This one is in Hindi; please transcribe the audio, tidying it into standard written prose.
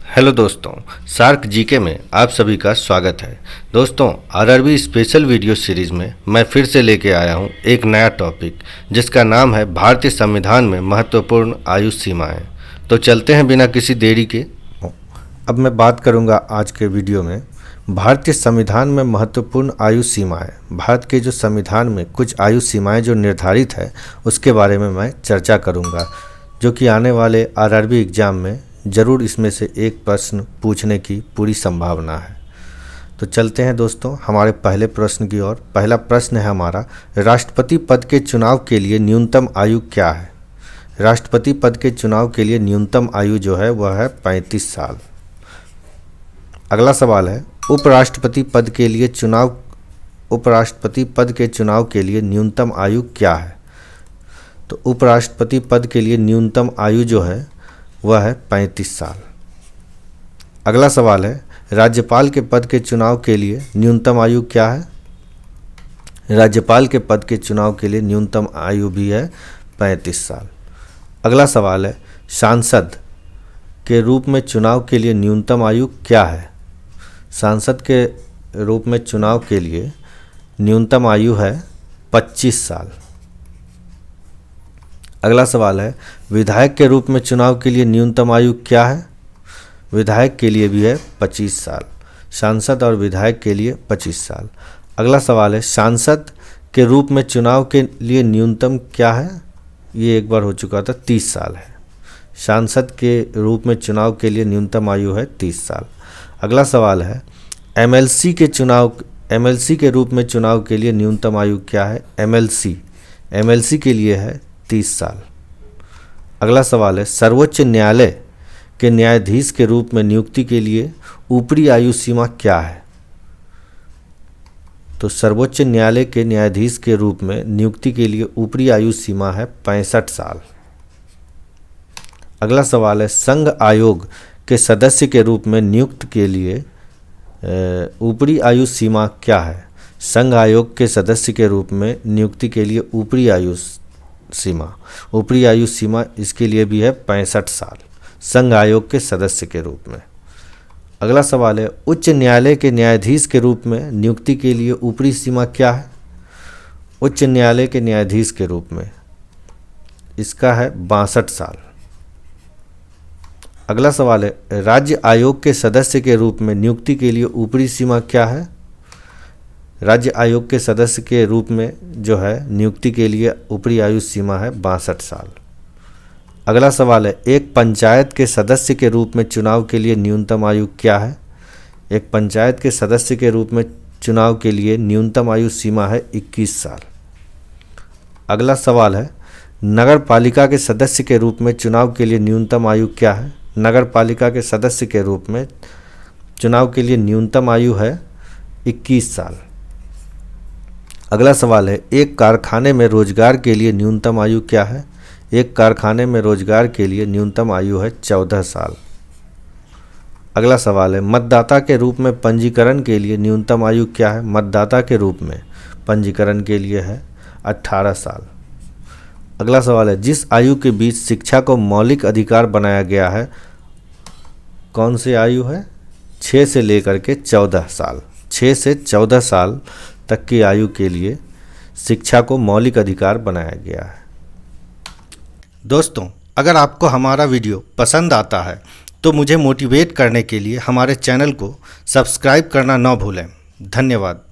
हेलो दोस्तों, सार्क जीके में आप सभी का स्वागत है। दोस्तों, आरआरबी स्पेशल वीडियो सीरीज में मैं फिर से लेके आया हूँ एक नया टॉपिक जिसका नाम है भारतीय संविधान में महत्वपूर्ण आयु सीमाएं। तो चलते हैं बिना किसी देरी के। अब मैं बात करूँगा आज के वीडियो में भारतीय संविधान में महत्वपूर्ण आयु सीमाएं। भारत के जो संविधान में कुछ आयु सीमाएं जो निर्धारित है उसके बारे में मैं चर्चा करूँगा, जो कि आने वाले आरआरबी एग्ज़ाम में ज़रूर इसमें से एक प्रश्न पूछने की पूरी संभावना है। तो चलते हैं दोस्तों हमारे पहले प्रश्न की ओर। पहला प्रश्न है हमारा, राष्ट्रपति पद के चुनाव के लिए न्यूनतम आयु क्या है? राष्ट्रपति पद के चुनाव के लिए न्यूनतम आयु जो है वह है 35 साल। अगला सवाल है, उपराष्ट्रपति पद के चुनाव के लिए न्यूनतम आयु क्या है? तो उपराष्ट्रपति पद के लिए न्यूनतम आयु जो है वह है 35 साल। अगला सवाल है, राज्यपाल के पद के चुनाव के लिए न्यूनतम आयु क्या है? राज्यपाल के पद के चुनाव के लिए न्यूनतम आयु भी है 35 साल। अगला सवाल है, सांसद के रूप में चुनाव के लिए न्यूनतम आयु क्या है? सांसद के रूप में चुनाव के लिए न्यूनतम आयु है 25 साल। अगला सवाल है, विधायक के रूप में चुनाव के लिए न्यूनतम आयु क्या है? विधायक के लिए भी है 25 साल। सांसद और विधायक के लिए 25 साल। अगला सवाल है, सांसद के रूप में चुनाव के लिए न्यूनतम क्या है? ये एक बार हो चुका था, 30 साल है। सांसद के रूप में चुनाव के लिए न्यूनतम आयु है 30 साल। अगला सवाल है, एमएलसी के रूप में चुनाव के लिए न्यूनतम आयु क्या है? एमएलसी के लिए है 30 साल। अगला सवाल है, सर्वोच्च न्यायालय के न्यायाधीश के रूप में नियुक्ति के लिए ऊपरी आयु सीमा क्या है? तो सर्वोच्च न्यायालय के न्यायाधीश के रूप में नियुक्ति के लिए ऊपरी आयु सीमा है 65 साल। अगला सवाल है, संघ आयोग के सदस्य के रूप में नियुक्त के लिए ऊपरी आयु सीमा क्या है? संघ आयोग के सदस्य के रूप में नियुक्ति के लिए ऊपरी आयु सीमा इसके लिए भी है 65 साल, संघ आयोग के सदस्य के रूप में। अगला सवाल है, उच्च न्यायालय के न्यायाधीश के रूप में नियुक्ति के लिए ऊपरी सीमा क्या है? उच्च न्यायालय के न्यायाधीश के रूप में इसका है 62 साल। अगला सवाल है, राज्य आयोग के सदस्य के रूप में नियुक्ति के लिए ऊपरी सीमा क्या है? राज्य आयोग के सदस्य के रूप में जो है नियुक्ति के लिए ऊपरी आयु सीमा है 62 साल। अगला सवाल है, एक पंचायत के सदस्य के रूप में चुनाव के लिए न्यूनतम आयु क्या है? एक पंचायत के सदस्य के रूप में चुनाव के लिए न्यूनतम आयु सीमा है 21 साल। अगला सवाल है, नगर पालिका के सदस्य के रूप में चुनाव के लिए न्यूनतम आयु क्या है? नगर पालिका के सदस्य के रूप में चुनाव के लिए न्यूनतम आयु है 21 साल। अगला सवाल है, एक कारखाने में रोजगार के लिए न्यूनतम आयु क्या है? एक कारखाने में रोजगार के लिए न्यूनतम आयु है 14 साल। अगला सवाल है, मतदाता के रूप में पंजीकरण के लिए न्यूनतम आयु क्या है? मतदाता के रूप में पंजीकरण के लिए है 18 साल। अगला सवाल है, जिस आयु के बीच शिक्षा को मौलिक अधिकार बनाया गया है, कौन सी आयु है? 6 से लेकर के 14 साल। 6 से 14 साल तक की आयु के लिए शिक्षा को मौलिक अधिकार बनाया गया है। दोस्तों, अगर आपको हमारा वीडियो पसंद आता है तो मुझे मोटिवेट करने के लिए हमारे चैनल को सब्सक्राइब करना न भूलें। धन्यवाद।